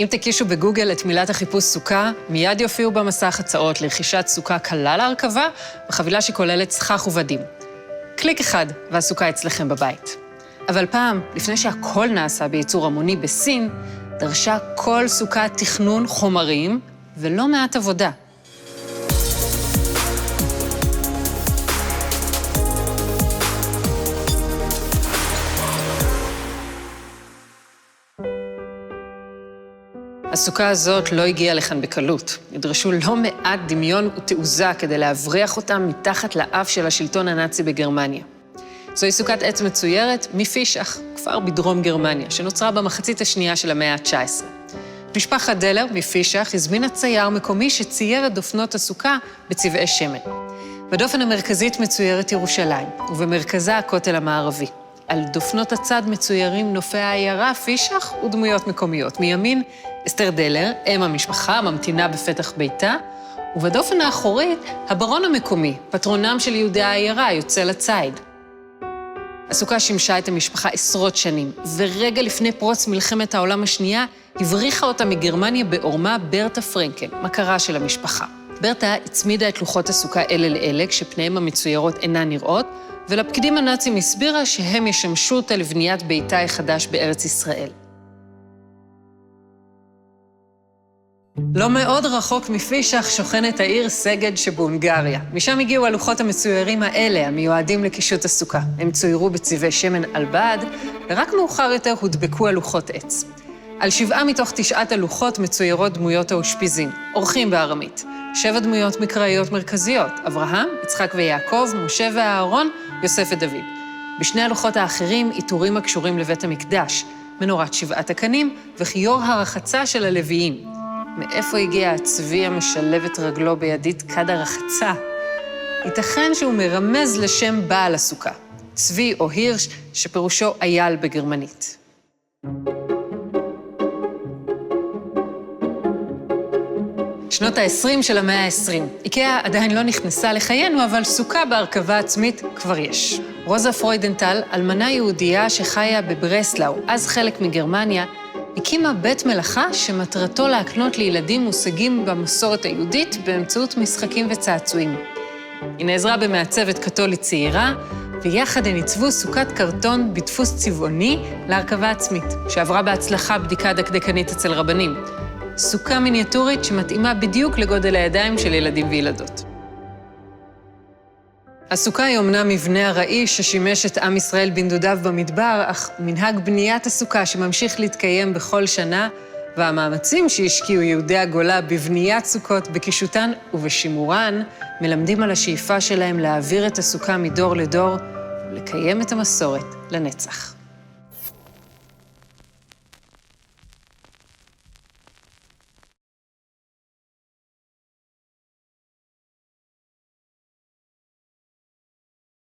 אם תקישו בגוגל את מילת החיפוש סוכה, מיד יופיעו במסך הצעות לרכישת סוכה קלה להרכבה, וחבילה שכוללת סכך ובדים. קליק אחד והסוכה אצלכם בבית. אבל פעם, לפני שהכל נעשה בייצור המוני בסין, דרשה כל סוכה תכנון חומרים ולא מעט עבודה. הסוכה הזאת לא הגיעה לכאן בקלות. נדרשו לא מעט דמיון ותעוזה כדי להבריח אותם מתחת לאף של השלטון הנאצי בגרמניה. זוהי סוכת עץ מצוירת מפישך, כפר בדרום גרמניה, שנוצרה במחצית השנייה של המאה ה-19. משפחת דלר מפישך הזמינה צייר מקומי שצייר את דופנות הסוכה בצבעי שמן. בדופן המרכזית מצוירת ירושלים, ובמרכזה הכותל המערבי. על דופנות הצד מצוירים נופי העיירה פישך ודמויות מקומיות. מימין, אסתר דלר, אם המשפחה, ממתינה בפתח ביתה, ובדופן האחורית, הברון המקומי, פטרונם של יהודי העיירה, יוצא לציד. הסוכה שימשה את המשפחה עשרות שנים, ורגע לפני פרוץ מלחמת העולם השנייה, הבריחה אותה מגרמניה בעורמה ברטה פרנקל, מכרה של המשפחה. ברטה הצמידה את לוחות הסוכה אלה לאלה, כשפניהם המצוירות אינן נראות, ולפקידים הנאצים הסבירה שהם ישמשו אותה לבניית ביתה החדש בארץ ישראל. לא מאוד רחוק מפישך שוכנת העיר סגד שבהונגריה. משם הגיעו הלוחות המצוירים האלה, המיועדים לקישוט הסוכה. הם צוירו בצבעי שמן על בד, ורק מאוחר יותר הודבקו הלוחות עץ. על 7 מתוך 9 הלוחות מצוירות דמויות האושפיזין, אורחים בארמית. 7 דמויות מקראיות מרכזיות, אברהם, יצחק ויעקב, משה ואהרון, יוסף ודוד. בשני הלוחות האחרים עיטורים הקשורים לבית המקדש, מנורת 7 הקנים וכיור הרחצה של הלוויים. מאיפה הגיע הצבי המשלב את רגלו בידית כד הרחצה? ייתכן שהוא מרמז לשם בעל הסוכה, צבי או הירש, שפירושו אייל בגרמנית. שנות ה-20 של המאה ה-20. איקאה עדיין לא נכנסה לחיינו, אבל סוכה בהרכבה עצמית כבר יש. רוזה פרוידנטל, אלמנה יהודייה שחיה בברסלאו, אז חלק מגרמניה, הקימה בית מלאכה שמטרתו להקנות לילדים מושגים במסורת היהודית באמצעות משחקים וצעצועים. היא נעזרה במעצבת קתולית צעירה, ויחד הן עיצבו סוכת קרטון בדפוס צבעוני להרכבה עצמית, שעברה בהצלחה בדיקה דקדקנית אצל רבנים. סוכה מיניאטורית שמתאימה בדיוק לגודל הידיים של ילדים וילדות. הסוכה היא אומנם מבנה ארעי ששימש את עם ישראל בנדודיו במדבר, אך מנהג בניית הסוכה שממשיך להתקיים בכל שנה, והמאמצים שהשקיעו יהודי הגולה בבניית סוכות, בקישוטן ובשימורן, מלמדים על השאיפה שלהם להעביר את הסוכה מדור לדור ולקיים את המסורת לנצח.